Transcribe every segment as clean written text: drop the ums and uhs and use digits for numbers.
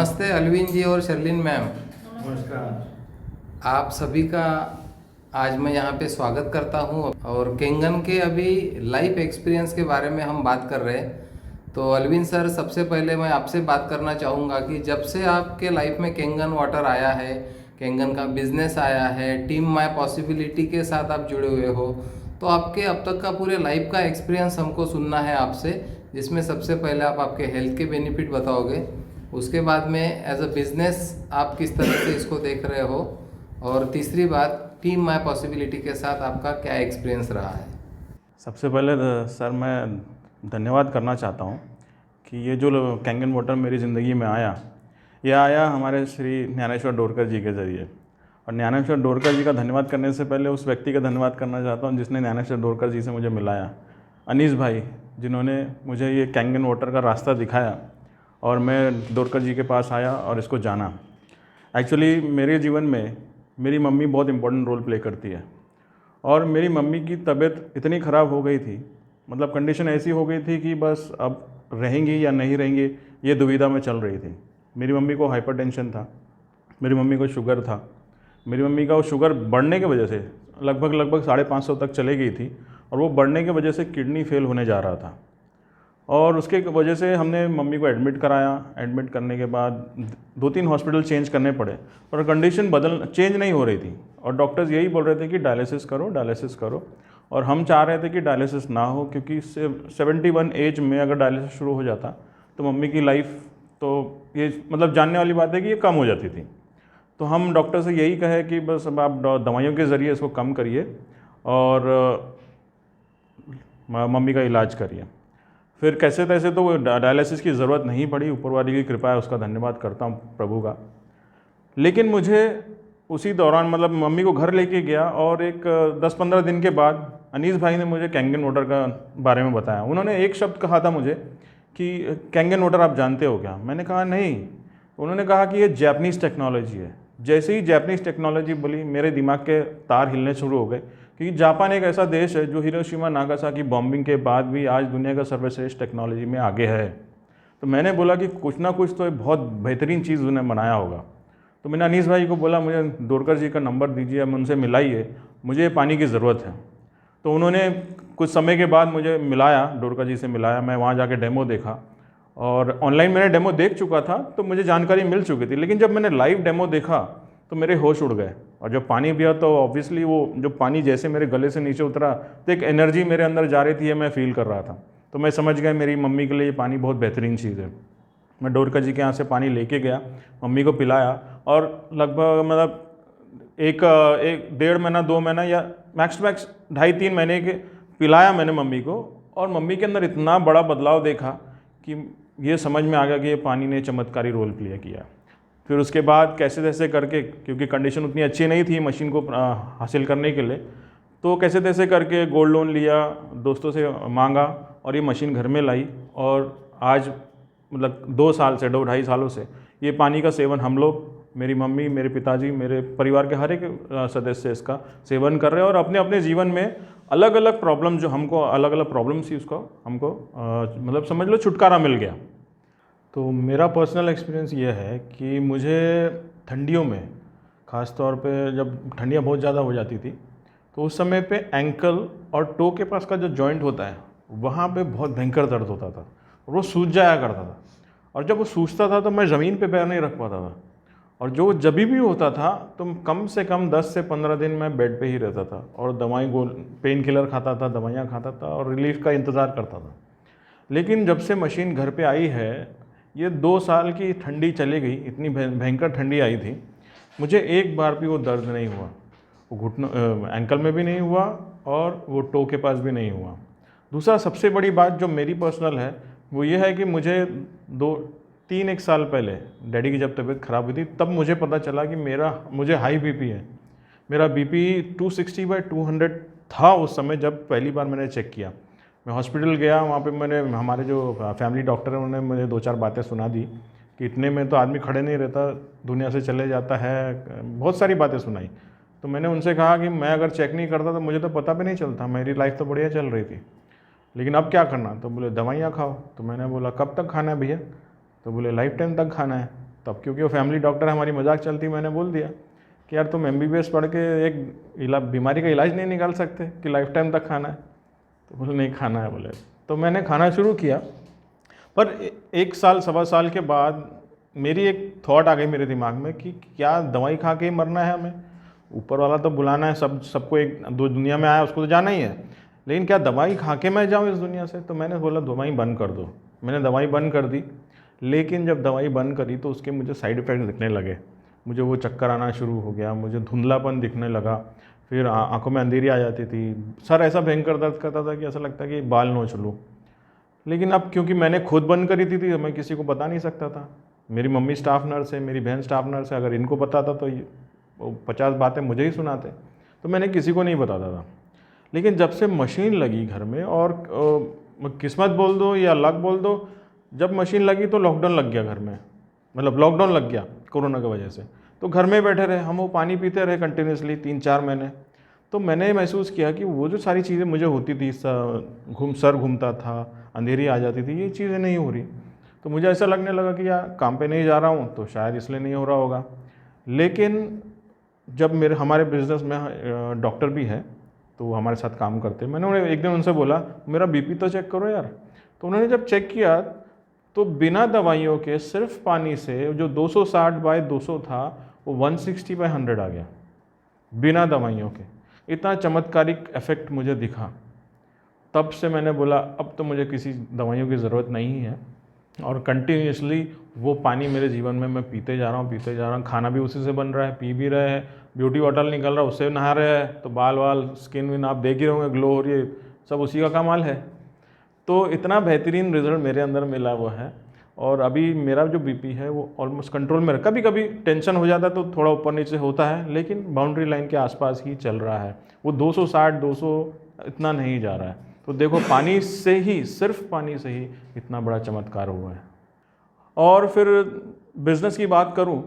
नमस्ते अलविन जी और शर्लिन मैम। नमस्कार। आप सभी का आज मैं यहाँ पे स्वागत करता हूँ और केंगन के अभी लाइफ एक्सपीरियंस के बारे में हम बात कर रहे हैं। तो अलविन सर, सबसे पहले मैं आपसे बात करना चाहूँगा कि जब से आपके लाइफ में केंगन वाटर आया है, केंगन का बिजनेस आया है, टीम माय पॉसिबिलिटी के साथ आप जुड़े हुए हो, तो आपके अब तक का पूरे लाइफ का एक्सपीरियंस हमको सुनना है आपसे, जिसमें सबसे पहले आप आपके हेल्थ के बेनिफिट बताओगे। उसके बाद में एज अ बिजनेस आप किस तरह से इसको देख रहे हो, और तीसरी बात टीम माय पॉसिबिलिटी के साथ आपका क्या एक्सपीरियंस रहा है। सबसे पहले सर मैं धन्यवाद करना चाहता हूँ कि ये जो कैंगन वाटर मेरी ज़िंदगी में आया, ये आया हमारे श्री ज्ञानेश्वर डोरकर जी के ज़रिए। और ज्ञानेश्वर डोरकर जी का धन्यवाद करने से पहले उस व्यक्ति का धन्यवाद करना चाहता हूँ जिसने ज्ञानेश्वर डोरकर जी से मुझे मिलाया, अनीस भाई, जिन्होंने मुझे ये कैंगन वाटर का रास्ता दिखाया और मैं डोरकर जी के पास आया और इसको जाना। एक्चुअली मेरे जीवन में मेरी मम्मी बहुत इम्पोर्टेंट रोल प्ले करती है और मेरी मम्मी की तबीयत इतनी ख़राब हो गई थी, मतलब कंडीशन ऐसी हो गई थी कि बस अब रहेंगी या नहीं रहेंगी ये दुविधा में चल रही थी। मेरी मम्मी को हाइपरटेंशन था, मेरी मम्मी को शुगर था, मेरी मम्मी का वो शुगर बढ़ने की वजह से लगभग 550 तक चली गई थी और वो बढ़ने की वजह से किडनी फेल होने जा रहा था। और उसके वजह से हमने मम्मी को एडमिट कराया। एडमिट करने के बाद 2-3 हॉस्पिटल चेंज करने पड़े पर कंडीशन चेंज नहीं हो रही थी और डॉक्टर्स यही बोल रहे थे कि डायलिसिस करो, डायलिसिस करो। और हम चाह रहे थे कि डायलिसिस ना हो, क्योंकि 71 एज में अगर डायलिसिस शुरू हो जाता तो मम्मी की लाइफ तो ये मतलब जानने वाली बात है कि ये कम हो जाती थी। तो हम डॉक्टर से यही कहे कि बस अब आप दवाइयों के ज़रिए इसको कम करिए और मम्मी का इलाज करिए। फिर कैसे तैसे तो डायलिसिस की ज़रूरत नहीं पड़ी, ऊपर वाली की कृपा है, उसका धन्यवाद करता हूँ प्रभु का। लेकिन मुझे उसी दौरान मतलब मम्मी को घर लेके गया और एक 10-15 दिन के बाद अनीस भाई ने मुझे कैंगन वाटर का बारे में बताया। उन्होंने एक शब्द कहा था मुझे कि कैंगन वाटर आप जानते हो क्या? मैंने कहा नहीं। उन्होंने कहा कि ये जापानीज़ टेक्नोलॉजी है। जैसे ही जापानीज़ टेक्नोलॉजी बोली मेरे दिमाग के तार हिलने शुरू हो गए, क्योंकि जापान एक ऐसा देश है जो हिरोशिमा नागासाकी बॉम्बिंग के बाद भी आज दुनिया का सर्वश्रेष्ठ टेक्नोलॉजी में आगे है। तो मैंने बोला कि कुछ ना कुछ तो बहुत बेहतरीन चीज़ उन्हें बनाया होगा। तो मैंने अनीस भाई को बोला मुझे डोरकर जी का नंबर दीजिए, हम उनसे मिलाइए, मुझे पानी की ज़रूरत है। तो उन्होंने कुछ समय के बाद मुझे मिलाया, डोरकर जी से मिलाया। मैं वहाँ जाके डेमो देखा और ऑनलाइन मैंने डेमो देख चुका था तो मुझे जानकारी मिल चुकी थी, लेकिन जब मैंने लाइव डेमो देखा तो मेरे होश उड़ गए। और जब पानी पिया तो ऑब्वियसली वो जो पानी जैसे मेरे गले से नीचे उतरा तो एक एनर्जी मेरे अंदर जा रही थी, ये मैं फील कर रहा था। तो मैं समझ गया मेरी मम्मी के लिए ये पानी बहुत बेहतरीन चीज़ है। मैं डोरकर जी के यहाँ से पानी लेके गया, मम्मी को पिलाया और लगभग मतलब एक 1.5 महीना 2 महीना या मैक्स टू मैक्स 2.5-3 महीने के पिलाया मैंने मम्मी को। और मम्मी के अंदर इतना बड़ा बदलाव देखा कि ये समझ में आ गया कि ये पानी ने चमत्कारी रोल प्ले किया। फिर उसके बाद कैसे तैसे करके, क्योंकि कंडीशन उतनी अच्छी नहीं थी मशीन को हासिल करने के लिए, तो कैसे तैसे करके गोल्ड लोन लिया, दोस्तों से मांगा और ये मशीन घर में लाई। और आज मतलब 2 साल से 2-2.5 सालों से ये पानी का सेवन हम लोग, मेरी मम्मी, मेरे पिताजी, मेरे परिवार के हर एक सदस्य इसका सेवन कर रहे हैं और अपने अपने जीवन में अलग अलग प्रॉब्लम जो हमको अलग अलग प्रॉब्लम थी उसको हमको मतलब समझ लो छुटकारा मिल गया। तो मेरा पर्सनल एक्सपीरियंस ये है कि मुझे ठंडियों में, ख़ास तौर पे जब ठंडियाँ बहुत ज़्यादा हो जाती थी तो उस समय पे एंकल और टो के पास का जो जॉइंट होता है वहाँ पे बहुत भयंकर दर्द होता था और वो सूज जाया करता था। और जब वो सूजता था तो मैं ज़मीन पे पैर नहीं रख पाता था और जो जब भी होता था तो कम से कम 10 से 15 दिन मैं बेड पे ही रहता था और पेन किलर खाता था, दवाइयाँ खाता था और रिलीफ का इंतज़ार करता था। लेकिन जब से मशीन घर पे आई है, ये 2 साल की ठंडी चली गई, इतनी भयंकर ठंडी आई थी, मुझे एक बार भी वो दर्द नहीं हुआ। वो घुटनों एंकल में भी नहीं हुआ और वो टो के पास भी नहीं हुआ। दूसरा सबसे बड़ी बात जो मेरी पर्सनल है वो ये है कि मुझे 2-3 साल पहले डैडी की जब तबीयत ख़राब हुई थी तब मुझे पता चला कि मुझे हाई बीपी है। मेरा बीपी 260/200 था उस समय जब पहली बार मैंने चेक किया। मैं हॉस्पिटल गया, वहाँ पे मैंने हमारे जो फैमिली डॉक्टर हैं उन्होंने मुझे 2-4 बातें सुना दी कि इतने में तो आदमी खड़े नहीं रहता, दुनिया से चले जाता है, बहुत सारी बातें सुनाई। तो मैंने उनसे कहा कि मैं अगर चेक नहीं करता तो मुझे तो पता भी नहीं चलता, मेरी लाइफ तो बढ़िया चल रही थी, लेकिन अब क्या करना? तो बोले दवाइयाँ खाओ। तो मैंने बोला कब तक खाना है भैया? तो बोले लाइफ टाइम तक खाना है। तब क्योंकि वो फैमिली डॉक्टर है, हमारी मजाक चलती, मैंने बोल दिया कि यार तुम MBBS पढ़ के एक बीमारी का इलाज नहीं निकाल सकते कि लाइफ टाइम तक खाना है? तो बोले नहीं खाना है। बोले तो मैंने खाना शुरू किया। पर 1 साल 1.25 साल के बाद मेरी एक थॉट आ गई मेरे दिमाग में कि क्या दवाई खा के ही मरना है हमें? ऊपर वाला तो बुलाना है, सबको एक दो दुनिया में आया उसको तो जाना ही है, लेकिन क्या दवाई खा के मैं जाऊँ इस दुनिया से? तो मैंने बोला दवाई बंद कर दो। मैंने दवाई बंद कर दी, लेकिन जब दवाई बंद करी तो उसके मुझे साइड इफ़ेक्ट दिखने लगे। मुझे वो चक्कर आना शुरू हो गया, मुझे धुंधलापन दिखने लगा, फिर आंखों में अंधेरी आ जाती थी, सर ऐसा भयंकर दर्द करता था कि ऐसा लगता कि बाल नोच लूँ। लेकिन अब क्योंकि मैंने खुद बंद करी थी मैं किसी को बता नहीं सकता था। मेरी मम्मी स्टाफ नर्स है, मेरी बहन स्टाफ नर्स है, अगर इनको पता था तो ये 50 बातें मुझे ही सुनाते, तो मैंने किसी को नहीं बताता था। लेकिन जब से मशीन लगी घर में, और किस्मत बोल दो या लक बोल दो, जब मशीन लगी तो लॉकडाउन लग गया घर में, मतलब लॉकडाउन लग गया कोरोना की वजह से। तो घर में बैठे रहे हम, वो पानी पीते रहे कंटिन्यूसली 3-4 महीने। तो मैंने महसूस किया कि वो जो सारी चीज़ें मुझे होती थी, सर घूमता था, अंधेरी आ जाती थी, ये चीज़ें नहीं हो रही। तो मुझे ऐसा लगने लगा कि यार काम पे नहीं जा रहा हूँ तो शायद इसलिए नहीं हो रहा होगा। लेकिन जब हमारे बिज़नेस में डॉक्टर भी है तो वो हमारे साथ काम करते हैं, मैंने उन्हें एक दिन उनसे बोला मेरा BP तो चेक करो यार। तो उन्होंने जब चेक किया तो बिना दवाइयों के सिर्फ पानी से जो 260/200 था वो 160/100 आ गया, बिना दवाइयों के। इतना चमत्कारिक इफ़ेक्ट मुझे दिखा। तब से मैंने बोला अब तो मुझे किसी दवाइयों की ज़रूरत नहीं है, और कंटिन्यूसली वो पानी मेरे जीवन में मैं पीते जा रहा हूँ। खाना भी उसी से बन रहा है, पी भी रहे हैं, ब्यूटी बॉटल निकल रहा है उससे नहा रहे हैं, तो बाल स्किन विन आप देख ही रहोगे, ग्लो हो रही है, सब उसी का कमाल है। तो इतना बेहतरीन रिजल्ट मेरे अंदर मिला वो है। और अभी मेरा जो BP है वो ऑलमोस्ट कंट्रोल में है। कभी कभी टेंशन हो जाता है तो थोड़ा ऊपर नीचे होता है, लेकिन बाउंड्री लाइन के आसपास ही चल रहा है। वो 260-200 इतना नहीं जा रहा है। तो देखो पानी से ही, सिर्फ पानी से ही इतना बड़ा चमत्कार हुआ है। और फिर बिज़नेस की बात करूं,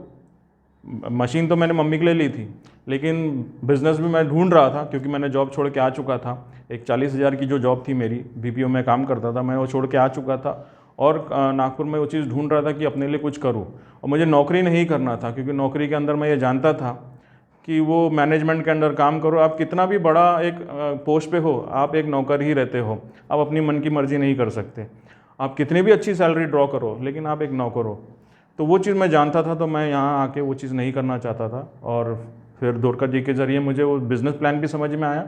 मशीन तो मैंने मम्मी के लिए ली थी, लेकिन बिज़नेस भी मैं ढूंढ रहा था क्योंकि मैंने जॉब छोड़ के आ चुका था। एक 40,000 की जो जॉब थी मेरी, BPO में काम करता था, मैं वो छोड़ के आ चुका था, और नागपुर में वो चीज़ ढूंढ रहा था कि अपने लिए कुछ करूं। और मुझे नौकरी नहीं करना था, क्योंकि नौकरी के अंदर मैं ये जानता था कि वो मैनेजमेंट के अंदर काम करो, आप कितना भी बड़ा एक पोस्ट पे हो, आप एक नौकर ही रहते हो, आप अपनी मन की मर्जी नहीं कर सकते। आप कितनी भी अच्छी सैलरी ड्रॉ करो, लेकिन आप एक नौकर हो। तो वो चीज़ मैं जानता था, तो मैं यहाँ आके वो चीज़ नहीं करना चाहता था। और फिर द्वारका जी के ज़रिए मुझे वो बिज़नेस प्लान भी समझ में आया,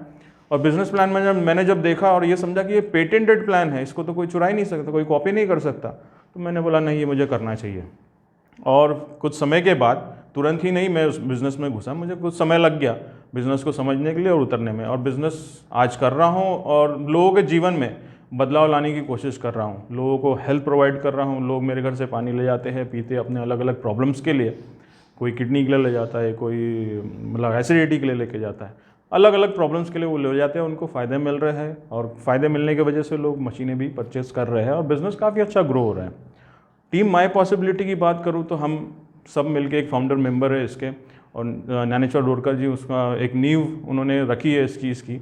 और बिज़नेस प्लान में मैंने जब देखा और ये समझा कि ये पेटेंटेड प्लान है, इसको तो कोई चुरा ही नहीं सकता, कोई कॉपी नहीं कर सकता, तो मैंने बोला नहीं, ये मुझे करना चाहिए। और कुछ समय के बाद, तुरंत ही नहीं मैं उस बिज़नेस में घुसा, मुझे कुछ समय लग गया बिज़नेस को समझने के लिए और उतरने में। और बिज़नेस आज कर रहा हूँ, और लोगों के जीवन में बदलाव लाने की कोशिश कर रहा हूँ, लोगों को हेल्प प्रोवाइड कर रहा हूँ। लोग मेरे घर से पानी ले जाते हैं, पीते अपने अलग अलग प्रॉब्लम्स के लिए, कोई किडनी के लिए ले जाता है, कोई मतलब एसिडिटी के लिए लेके जाता है, अलग अलग प्रॉब्लम्स के लिए वो ले जाते हैं, उनको फ़ायदे मिल रहे हैं, और फ़ायदे मिलने की वजह से लोग मशीनें भी परचेज़ कर रहे हैं, और बिज़नेस काफ़ी अच्छा ग्रो हो रहा है। टीम माई पॉसिबिलिटी की बात करूँ तो हम सब मिलके एक फाउंडर मेंबर है इसके, और ज्ञानेश्वर डोरकर जी उसका एक नींव उन्होंने रखी है इस चीज़ की।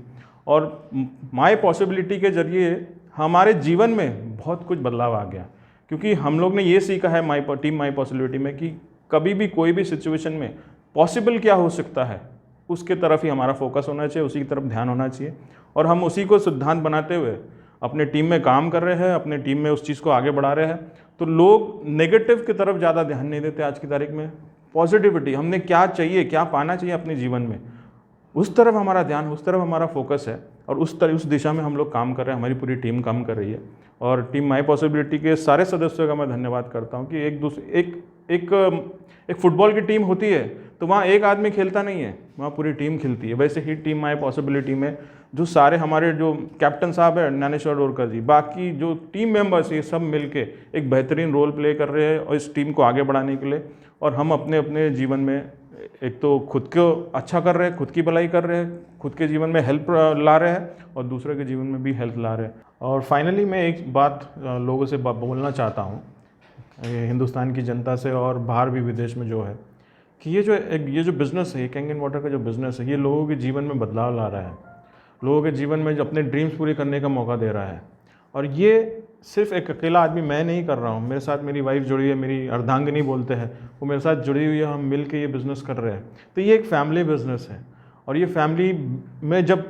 और माई पॉसिबिलिटी के ज़रिए हमारे जीवन में बहुत कुछ बदलाव आ गया, क्योंकि हम लोग ने ये सीखा है टीम माई पॉसिबिलिटी में कि कभी भी कोई भी सिचुएशन में पॉसिबल क्या हो सकता है, उसके तरफ ही हमारा फोकस होना चाहिए, उसी की तरफ ध्यान होना चाहिए। और हम उसी को सिद्धांत बनाते हुए अपने टीम में काम कर रहे हैं, अपने टीम में उस चीज़ को आगे बढ़ा रहे हैं। तो लोग नेगेटिव की तरफ ज़्यादा ध्यान नहीं देते आज की तारीख में। पॉजिटिविटी, हमने क्या चाहिए, क्या पाना चाहिए अपने जीवन में, उस तरफ हमारा ध्यान, उस तरफ हमारा फोकस है, और उस दिशा में हम लोग काम कर रहे हैं, हमारी पूरी टीम काम कर रही है। और टीम माई पॉसिबिलिटी के सारे सदस्यों का मैं धन्यवाद करता हूँ कि एक फुटबॉल की टीम होती है तो वहाँ एक आदमी खेलता नहीं है, वहाँ पूरी टीम खेलती है। वैसे ही टीम माई पॉसिबिलिटी में जो सारे हमारे जो कैप्टन साहब है ज्ञानेश्वर डोरकर जी, बाकी जो टीम मेंबर्स ये सब मिलके एक बेहतरीन रोल प्ले कर रहे हैं और इस टीम को आगे बढ़ाने के लिए। और हम अपने अपने जीवन में एक तो खुद को अच्छा कर रहे हैं, खुद की भलाई कर रहे हैं, खुद के जीवन में हेल्प ला रहे हैं, और दूसरे के जीवन में भी हेल्प ला रहे हैं। और फाइनली मैं एक बात लोगों से बोलना चाहता हूँ, हिंदुस्तान की जनता से और बाहर भी विदेश में जो है, कि ये जो बिज़नेस है, कैंगन वाटर का जो बिज़नेस है, ये लोगों के जीवन में बदलाव ला रहा है, लोगों के जीवन में जो अपने ड्रीम्स पूरी करने का मौका दे रहा है। और ये सिर्फ एक अकेला आदमी मैं नहीं कर रहा हूँ, मेरे साथ मेरी वाइफ जुड़ी है, मेरी अर्धांगिनी बोलते हैं, वो मेरे साथ जुड़ी हुई है, हम मिल के ये बिज़नेस कर रहे हैं। तो ये एक फैमिली बिज़नेस है, और ये फैमिली में जब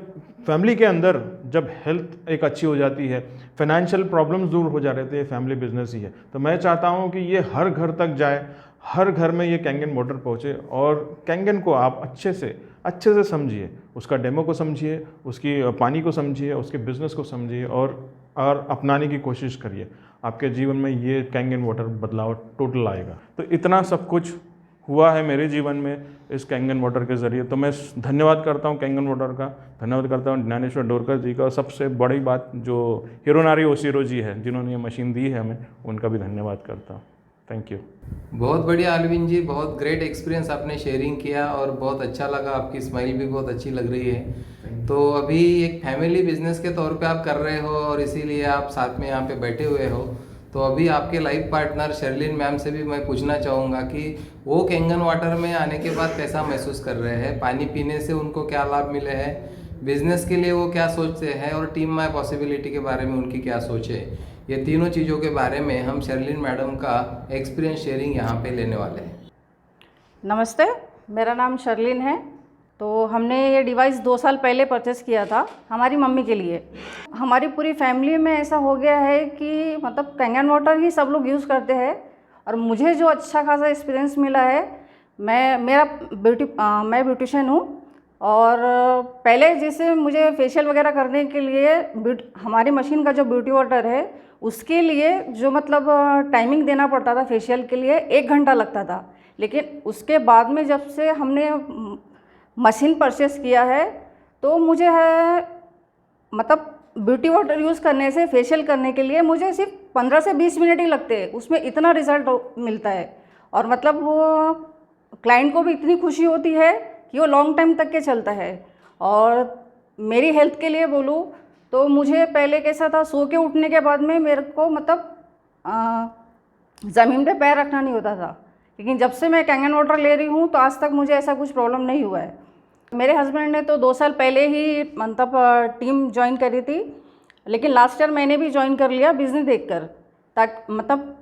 फैमिली के अंदर जब हेल्थ एक अच्छी हो जाती है, फाइनेंशियल प्रॉब्लम्स दूर हो जा रहे थे, ये फैमिली बिजनेस ही है। तो मैं चाहता हूँ कि ये हर घर तक जाए, हर घर में ये कैंगन वाटर पहुँचे, और कैंगन को आप अच्छे से समझिए, उसका डेमो को समझिए, उसकी पानी को समझिए, उसके बिज़नेस को समझिए, और अपनाने की कोशिश करिए। आपके जीवन में ये कैंगन वाटर बदलाव टोटल आएगा। तो इतना सब कुछ हुआ है मेरे जीवन में इस कैंगन वाटर के ज़रिए। तो मैं धन्यवाद करता हूँ कैंगन वाटर का, धन्यवाद करता हूँ ज्ञानेश्वर डोरकर जी का, और सबसे बड़ी बात जो हिरोनारी ओशिरो जी है जिन्होंने ये मशीन दी है हमें, उनका भी धन्यवाद करता हूँ। Thank you. बहुत बढ़िया अल्विन जी, बहुत ग्रेट एक्सपीरियंस आपने शेयरिंग किया और बहुत अच्छा लगा, आपकी स्माइल भी बहुत अच्छी लग रही है। तो अभी एक फैमिली बिजनेस के तौर पे आप कर रहे हो और इसीलिए आप साथ में यहाँ पे बैठे हुए हो। तो अभी आपके लाइफ पार्टनर शर्लिन मैम से भी मैं पूछना चाहूँगा कि वो कैंगन वाटर में आने के बाद कैसा महसूस कर रहे हैं, पानी पीने से उनको क्या लाभ मिले हैं, बिजनेस के लिए वो क्या सोचते हैं, और टीम माय पॉसिबिलिटी के बारे में उनकी क्या सोच है। ये तीनों चीज़ों के बारे में हम शर्लिन मैडम का एक्सपीरियंस शेयरिंग यहाँ पे लेने वाले हैं। नमस्ते, मेरा नाम शर्लिन है। तो हमने ये डिवाइस 2 साल पहले परचेस किया था हमारी मम्मी के लिए। हमारी पूरी फैमिली में ऐसा हो गया है कि मतलब कैंगन वाटर ही सब लोग यूज़ करते हैं, और मुझे जो अच्छा खासा एक्सपीरियंस मिला है, मैं ब्यूटिशियन हूँ, और पहले जैसे मुझे फेशियल वगैरह करने के लिए हमारी मशीन का जो ब्यूटी वाटर है उसके लिए जो मतलब टाइमिंग देना पड़ता था फेशियल के लिए, 1 घंटा लगता था। लेकिन उसके बाद में जब से हमने मशीन परचेस किया है तो मुझे है मतलब ब्यूटी वाटर यूज़ करने से फेशियल करने के लिए मुझे सिर्फ 15 से 20 मिनट ही लगते हैं, उसमें इतना रिज़ल्ट मिलता है। और मतलब वो क्लाइंट को भी इतनी खुशी होती है कि वो लॉन्ग टाइम तक के चलता है। और मेरी हेल्थ के लिए बोलूँ तो मुझे पहले कैसा था, सो के उठने के बाद में मेरे को मतलब ज़मीन पे पैर रखना नहीं होता था, लेकिन जब से मैं कैंगन वाटर ले रही हूँ तो आज तक मुझे ऐसा कुछ प्रॉब्लम नहीं हुआ है। मेरे हस्बैंड ने तो 2 साल पहले ही मतलब टीम ज्वाइन करी थी, लेकिन लास्ट ईयर मैंने भी ज्वाइन कर लिया बिज़नेस देखकर, ताकि मतलब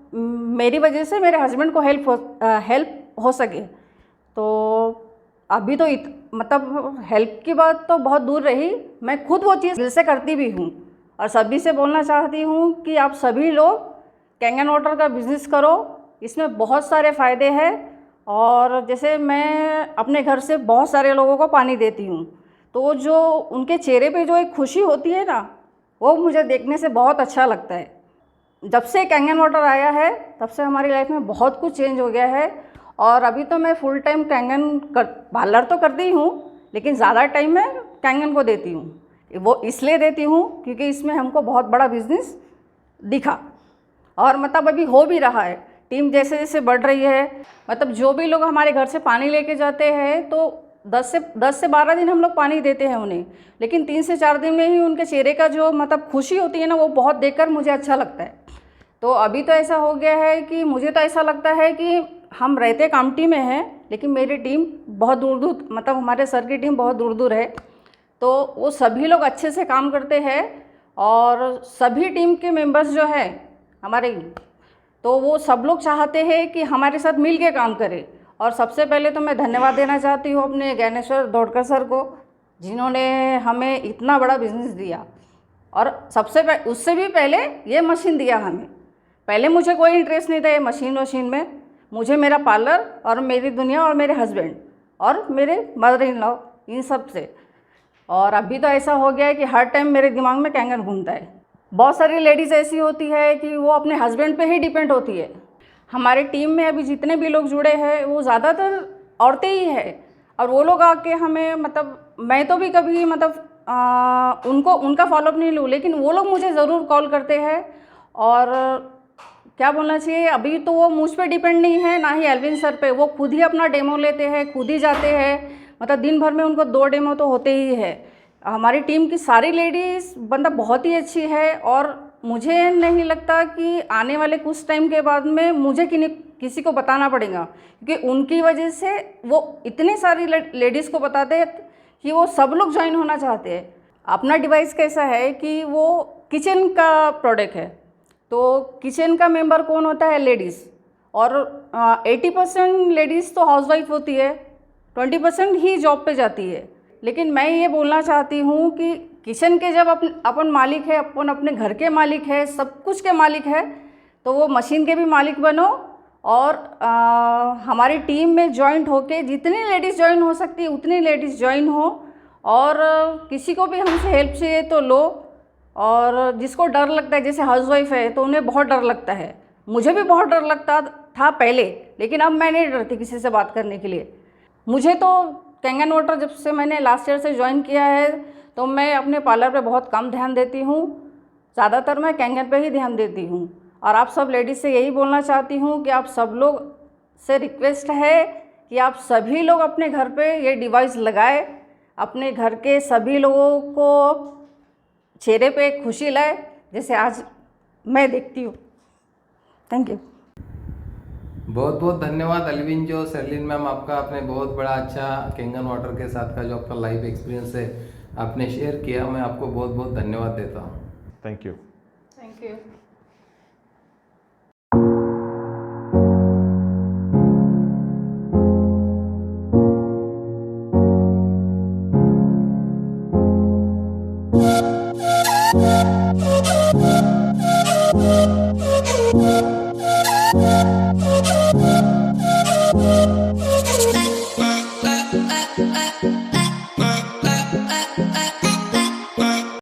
मेरी वजह से मेरे हस्बैंड को हेल्प हो सके। तो अभी तो मतलब हेल्प की बात तो बहुत दूर रही, मैं खुद वो चीज़ दिल से करती भी हूँ। और सभी से बोलना चाहती हूँ कि आप सभी लोग कैंगन वाटर का बिज़नेस करो, इसमें बहुत सारे फ़ायदे हैं। और जैसे मैं अपने घर से बहुत सारे लोगों को पानी देती हूँ, तो जो उनके चेहरे पे जो एक खुशी होती है ना, वो मुझे देखने से बहुत अच्छा लगता है। जब से कैंगन वाटर आया है तब से हमारी लाइफ में बहुत कुछ चेंज हो गया है। और अभी तो मैं फुल टाइम पार्लर तो करती हूँ, लेकिन ज़्यादा टाइम मैं कैंगन को देती हूँ। वो इसलिए देती हूँ क्योंकि इसमें हमको बहुत बड़ा बिजनेस दिखा, और मतलब अभी हो भी रहा है। टीम जैसे जैसे बढ़ रही है, मतलब जो भी लोग हमारे घर से पानी लेके जाते हैं तो 10 से 12 दिन हम लोग पानी देते हैं उन्हें, लेकिन 3 से 4 दिन में ही उनके चेहरे का जो मतलब खुशी होती है ना, वो बहुत देखकर मुझे अच्छा लगता है। तो अभी तो ऐसा हो गया है कि मुझे तो ऐसा लगता है कि हम रहते कामटी में हैं, लेकिन मेरी टीम बहुत दूर दूर, मतलब हमारे सर की टीम बहुत दूर दूर है। तो वो सभी लोग अच्छे से काम करते हैं, और सभी टीम के मेंबर्स जो है हमारे, तो वो सब लोग चाहते हैं कि हमारे साथ मिल के काम करें। और सबसे पहले तो मैं धन्यवाद देना चाहती हूँ अपने ज्ञानेश्वर डोरकर सर को, जिन्होंने हमें इतना बड़ा बिजनेस दिया। और उससे भी पहले ये मशीन दिया हमें। पहले मुझे कोई इंटरेस्ट नहीं था ये मशीन में, मुझे मेरा पार्लर और मेरी दुनिया और मेरे हस्बैंड और मेरे मदर इन लॉ, इन सब से। और अभी तो ऐसा हो गया है कि हर टाइम मेरे दिमाग में कैंगन घूमता है। बहुत सारी लेडीज़ ऐसी होती है कि वो अपने हस्बैंड पे ही डिपेंड होती है। हमारी टीम में अभी जितने भी लोग जुड़े हैं वो ज़्यादातर औरतें ही हैं, और वो लोग आके हमें मतलब, मैं तो भी कभी मतलब उनका फॉलोअप नहीं लूँ, लेकिन वो लोग मुझे ज़रूर कॉल करते हैं। और क्या बोलना चाहिए, अभी तो वो मुझ पे डिपेंड नहीं है, ना ही एल्विन सर पे। वो खुद ही अपना डेमो लेते हैं, खुद ही जाते हैं, मतलब दिन भर में उनको 2 डेमो तो होते ही है। हमारी टीम की सारी लेडीज़ मतलब बहुत ही अच्छी है, और मुझे नहीं लगता कि आने वाले कुछ टाइम के बाद में मुझे किसी को बताना पड़ेगा, क्योंकि उनकी वजह से वो इतनी सारी लेडीज़ को बताते हैं कि वो सब लोग ज्वाइन होना चाहते हैं। अपना डिवाइस कैसा है कि वो किचन का प्रोडक्ट है, तो किचन का मेंबर कौन होता है? लेडीज़। और 80% लेडीज़ तो हाउसवाइफ होती है, 20% ही जॉब पे जाती है। लेकिन मैं ये बोलना चाहती हूँ कि किचन के जब अपन मालिक है, अपन अपने घर के मालिक है, सब कुछ के मालिक है, तो वो मशीन के भी मालिक बनो। और हमारी टीम में जॉइंट होके जितनी लेडीज़ ज्वाइन हो सकती है उतनी लेडीज़ ज्वाइन हो। और किसी को भी हमसे हेल्प चाहिए तो लो। और जिसको डर लगता है, जैसे हाउसवाइफ है तो उन्हें बहुत डर लगता है, मुझे भी बहुत डर लगता था पहले, लेकिन अब मैं नहीं डरती किसी से बात करने के लिए। मुझे तो कैंगन वाटर जब से मैंने लास्ट ईयर से ज्वाइन किया है तो मैं अपने पार्लर पे बहुत कम ध्यान देती हूँ, ज़्यादातर मैं कैंगन पे ही ध्यान देती हूँ। और आप सब लेडीज़ से यही बोलना चाहती हूँ कि आप सब लोग से रिक्वेस्ट है कि आप सभी लोग अपने घर पे ये डिवाइस लगाए, अपने घर के सभी लोगों को चेहरे पे खुशी लाए, जैसे आज मैं देखती हूँ। Thank you. बहुत बहुत धन्यवाद अलविन जो शर्लिन मैम, आपका आपने बहुत बड़ा अच्छा कैंगन वाटर के साथ का जो आपका लाइफ एक्सपीरियंस है आपने शेयर किया। मैं आपको बहुत बहुत धन्यवाद देता हूँ। Thank you. Thank you. Thank you.